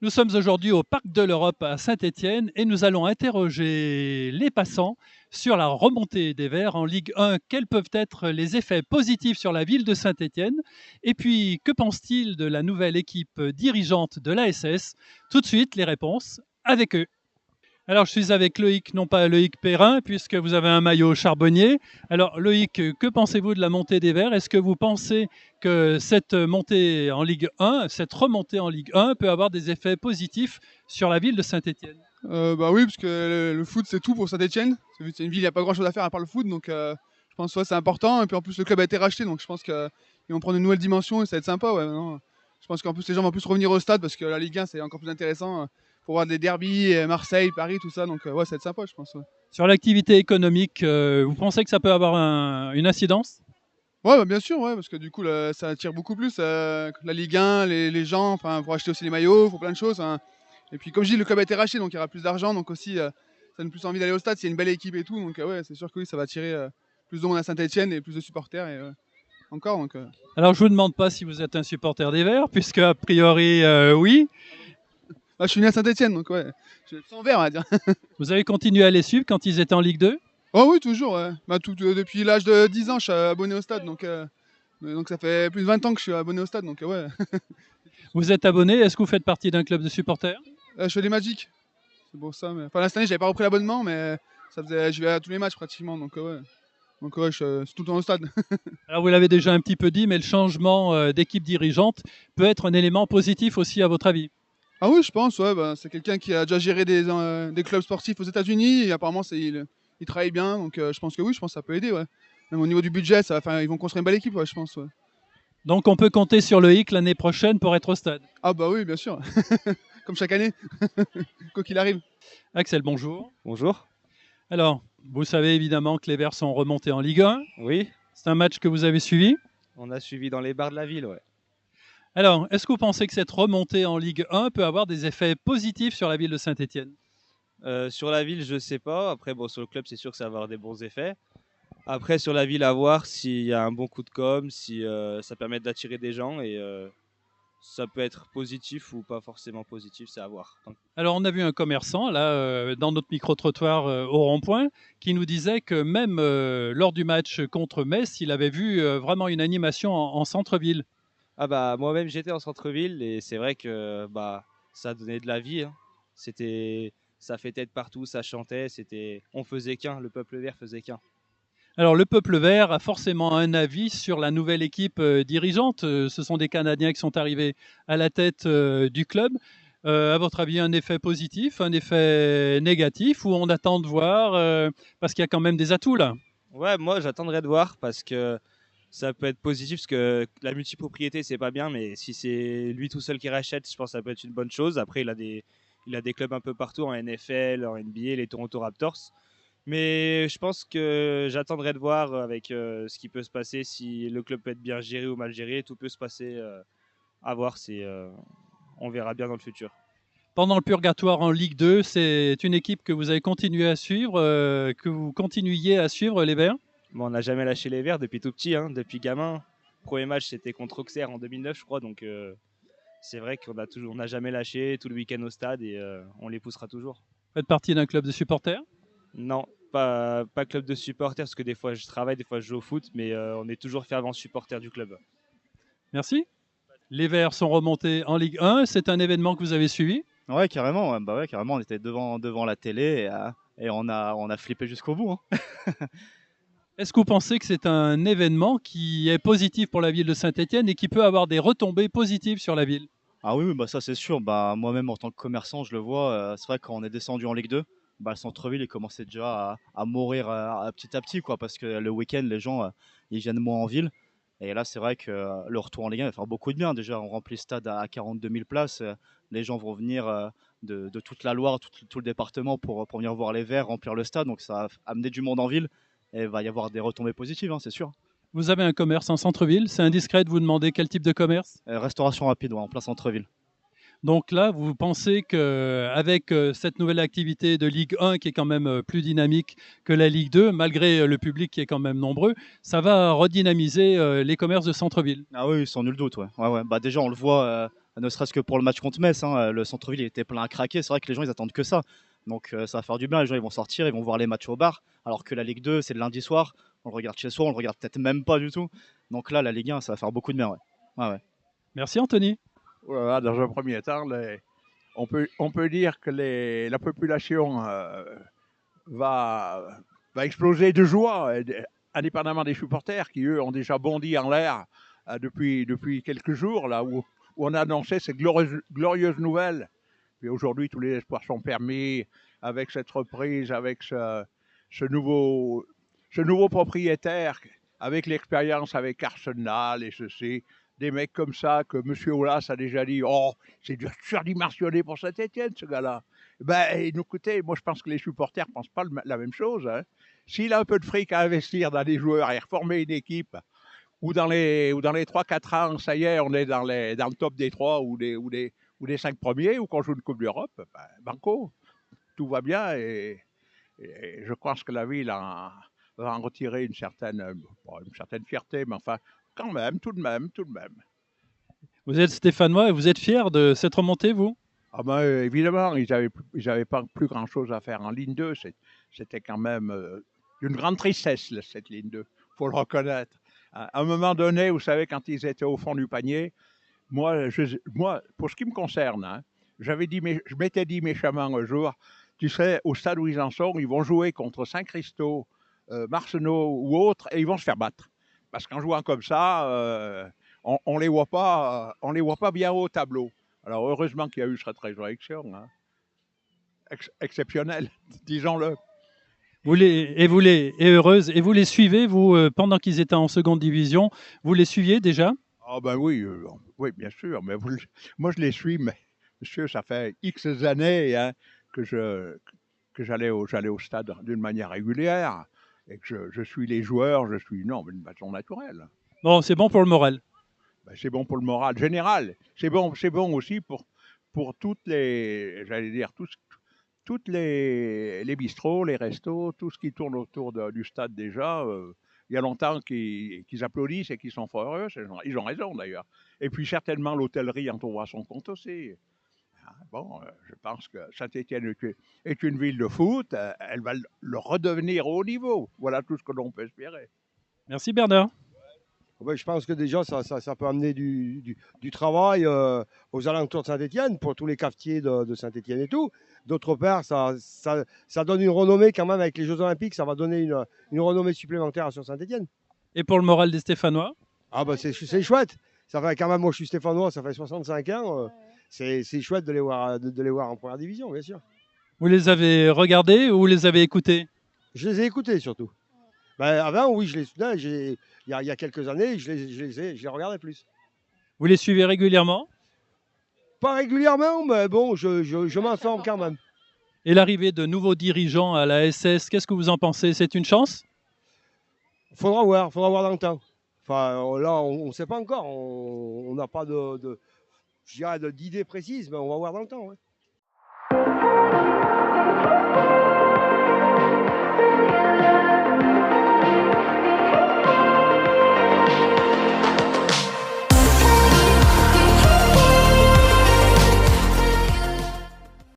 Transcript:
Nous sommes aujourd'hui au Parc de l'Europe à Saint-Étienne et nous allons interroger les passants sur la remontée des Verts en Ligue 1. Quels peuvent être les effets positifs sur la ville de Saint-Étienne? Et puis, que pense-t-il de la nouvelle équipe dirigeante de l'ASS? Tout de suite, les réponses avec eux. Alors, je suis avec Loïc, non pas Loïc Perrin, puisque vous avez un maillot charbonnier. Alors, Loïc, que pensez-vous de la montée des Verts? Est-ce que vous pensez que cette montée en Ligue 1, cette remontée en Ligue 1 peut avoir des effets positifs sur la ville de Saint-Étienne? Bah oui, parce que le foot c'est tout pour Saint-Etienne. C'est une ville, il n'y a pas grand chose à faire à part le foot, donc je pense que ouais, c'est important. Et puis en plus, le club a été racheté, donc je pense qu'ils vont prendre une nouvelle dimension et ça va être sympa. Ouais, non. Je pense qu'en plus, les gens vont plus revenir au stade parce que la Ligue 1 c'est encore plus intéressant pour voir des derbies, Marseille, Paris, tout ça. Donc ouais, ça va être sympa, je pense. Ouais, Sur l'activité économique, vous pensez que ça peut avoir une incidence? ouais bah, bien sûr, ouais, parce que du coup, là, ça attire beaucoup plus la Ligue 1, les gens, enfin, pour acheter aussi les maillots, pour plein de choses, hein. Et puis, comme je dis, le club a été racheté, donc il y aura plus d'argent, donc aussi, ça donne plus envie d'aller au stade. S'il y a une belle équipe et tout, donc ouais, c'est sûr que oui, ça va attirer plus de monde à Saint-Etienne et plus de supporters et, encore. Donc, Alors, je ne vous demande pas si vous êtes un supporter des Verts, puisque a priori, oui. je suis né à Saint-Etienne, donc ouais, je suis sans verre, on va dire. Vous avez continué à les suivre quand ils étaient en Ligue 2? Oh oui, toujours, ouais. Bah, depuis l'âge de 10 ans, je suis abonné au stade, donc ça fait plus de 20 ans que je suis abonné au stade, donc ouais. Vous êtes abonné? Est-ce que vous faites partie d'un club de supporters? Je fais des Magic, c'est pour ça. Enfin, là, cette année, j'avais pas repris l'abonnement, mais je vais à tous les matchs pratiquement, donc ouais. Donc ouais, je suis tout le temps au stade. Alors, vous l'avez déjà un petit peu dit, mais le changement d'équipe dirigeante peut être un élément positif aussi, à votre avis? Ah oui, je pense, ouais, bah, c'est quelqu'un qui a déjà géré des clubs sportifs aux États-Unis et apparemment il travaille bien, donc je pense que oui, je pense que ça peut aider, ouais. Même au niveau du budget, ils vont construire une belle équipe, ouais, je pense, ouais. Donc, on peut compter sur Loïc l'année prochaine pour être au stade. Ah bah oui, bien sûr, comme chaque année, quoi qu'il arrive. Axel, bonjour. Bonjour. Alors, vous savez évidemment que les Verts sont remontés en Ligue 1. Oui, C'est un match que vous avez suivi. on a suivi dans les bars de la ville, ouais. Alors, est-ce que vous pensez que cette remontée en Ligue 1 peut avoir des effets positifs sur la ville de Saint-Étienne? Sur la ville, je sais pas. Après, bon, sur le club, c'est sûr que ça va avoir des bons effets. Après, sur la ville, à voir s'il y a un bon coup de com, si ça permet d'attirer des gens et ça peut être positif ou pas forcément positif, c'est à voir. Alors, on a vu un commerçant, là, dans notre micro-trottoir au rond-point, qui nous disait que même lors du match contre Metz, il avait vu vraiment une animation en centre-ville. Ah bah moi-même j'étais en centre-ville et c'est vrai que bah ça donnait de la vie, hein. C'était ça fêtait de partout, ça chantait, on faisait qu'un, le peuple vert faisait qu'un. Alors, le peuple vert a forcément un avis sur la nouvelle équipe dirigeante. Ce sont des Canadiens qui sont arrivés à la tête du club. À votre avis, un effet positif, un effet négatif, ou on attend de voir parce qu'il y a quand même des atouts là? Ouais, moi j'attendrai de voir parce que ça peut être positif parce que la multipropriété c'est pas bien, mais si c'est lui tout seul qui rachète, je pense que ça peut être une bonne chose. Après, il a des clubs un peu partout en NFL, en NBA, les Toronto Raptors. Mais je pense que j'attendrai de voir avec ce qui peut se passer, si le club peut être bien géré ou mal géré, tout peut se passer. À voir, on verra bien dans le futur. Pendant le purgatoire en Ligue 2, c'est une équipe que vous avez continué à suivre, que vous continuiez à suivre, les Verts? Bon, on n'a jamais lâché les Verts depuis tout petit, hein, depuis gamin. Premier match, c'était contre Auxerre en 2009, je crois. Donc, c'est vrai on n'a jamais lâché tout le week-end au stade et on les poussera toujours. Vous faites partie d'un club de supporters? Non, pas club de supporters, parce que des fois je travaille, des fois je joue au foot, mais on est toujours fervent supporter du club. Merci. Les Verts sont remontés en Ligue 1. C'est un événement que vous avez suivi. Ouais, carrément, ouais, bah ouais, carrément, on était devant la télé et on a flippé jusqu'au bout, hein. Est-ce que vous pensez que c'est un événement qui est positif pour la ville de Saint-Étienne et qui peut avoir des retombées positives sur la ville? Ah oui, oui, bah ça c'est sûr. Bah, moi-même en tant que commerçant, je le vois. C'est vrai que quand on est descendu en Ligue 2, bah, le centre-ville il commençait déjà à mourir petit à petit, quoi, parce que le week-end, les gens ils viennent moins en ville. Et là, c'est vrai que le retour en Ligue 1 va faire beaucoup de bien. Déjà, on remplit le stade à 42 000 places. Les gens vont venir de toute la Loire, tout le département pour venir voir les Verts, remplir le stade. Donc ça va amener du monde en ville et il va y avoir des retombées positives, hein, c'est sûr. Vous avez un commerce en centre-ville. C'est indiscret de vous demander quel type de commerce? Restauration rapide, ouais, en plein centre-ville. Donc là, vous pensez qu'avec cette nouvelle activité de Ligue 1 qui est quand même plus dynamique que la Ligue 2, malgré le public qui est quand même nombreux, ça va redynamiser les commerces de centre-ville? Ah oui, sans nul doute, ouais. Ouais, ouais. Bah déjà, on le voit ne serait-ce que pour le match contre Metz, hein, le centre-ville il était plein à craquer. C'est vrai que les gens ils attendent que ça. Donc ça va faire du bien. Les gens ils vont sortir, ils vont voir les matchs au bar. Alors que la Ligue 2 c'est le lundi soir. On le regarde chez soi, on le regarde peut-être même pas du tout. Donc là la Ligue 1 ça va faire beaucoup de bien. Ouais. Ouais, ouais. Merci Anthony. Voilà, dans un premier temps, on peut dire que la population va exploser de joie, indépendamment des supporters qui, eux, ont déjà bondi en l'air depuis quelques jours, là où on annonçait ces glorieuses nouvelles. Puis aujourd'hui, tous les espoirs sont permis avec cette reprise, avec ce nouveau propriétaire, avec l'expérience avec Arsenal et ceci. Des mecs comme ça, que M. Aulas a déjà dit, oh, c'est surdimensionné pour Saint-Etienne, ce gars-là. Ben, écoutez, moi je pense que les supporters ne pensent pas la même chose. Hein. S'il a un peu de fric à investir dans des joueurs et reformer une équipe, ou dans les 3-4 ans, ça y est, on est dans le top des 3 ou des 5 premiers, ou qu'on joue une Coupe d'Europe, ben, banco, tout va bien. Et je pense que la ville va en retirer une certaine fierté, mais enfin, quand même, tout de même. Vous êtes stéphanois et vous êtes fier de cette remontée, vous? Ah ben, évidemment, ils n'avaient pas plus grand-chose à faire en ligne 2. C'était quand même une grande tristesse, cette ligne 2. Il faut le reconnaître. À un moment donné, vous savez, quand ils étaient au fond du panier, moi pour ce qui me concerne, hein, je m'étais dit méchamment un jour, tu sais, au stade où ils en sont, ils vont jouer contre Saint-Christo, Marcenau ou autres, et ils vont se faire battre. Parce qu'en jouant comme ça, on les voit pas bien haut au tableau. Alors heureusement qu'il y a eu cette résurrection, hein. Exceptionnelle, disons-le. Heureuse. Et vous les suivez, vous, pendant qu'ils étaient en seconde division, vous les suiviez déjà? Ah ben oui, oui, bien sûr. Mais moi je les suis, mais monsieur, ça fait X années hein, que j'allais au stade d'une manière régulière et que je suis les joueurs, d'une façon naturelle. Bon, c'est bon pour le moral. Ben, c'est bon pour le moral général. C'est bon aussi pour toutes les bistrots, les restos, tout ce qui tourne autour du stade déjà. Il y a longtemps qu'ils applaudissent et qu'ils sont fort heureux. Ils ont raison d'ailleurs. Et puis certainement l'hôtellerie en trouvera son compte aussi. Bon, je pense que Saint-Etienne est une ville de foot. Elle va le redevenir au haut niveau. Voilà tout ce que l'on peut espérer. Merci Bernard. Ouais, je pense que déjà, ça peut amener du travail aux alentours de Saint-Etienne, pour tous les cafetiers de Saint-Etienne et tout. D'autre part, ça donne une renommée quand même avec les Jeux Olympiques. Ça va donner une renommée supplémentaire sur Saint-Etienne. Et pour le moral des Stéphanois? Ah bah c'est chouette. Ça fait quand même, moi je suis Stéphanois, ça fait 65 ans. C'est chouette de les voir en première division, bien sûr. Vous les avez regardés ou vous les avez écoutés? Je les ai écoutés surtout. Ben, avant, oui, je les soutenais. Il y a quelques années, je les regardais plus. Vous les suivez régulièrement? Pas régulièrement, mais bon, je m'informe quand même. Et l'arrivée de nouveaux dirigeants à la SS, qu'est-ce que vous en pensez? C'est une chance? Faudra voir dans le temps. Enfin, là, on ne sait pas encore. On n'a pas d'idée précise, mais on va voir dans le temps. Ouais.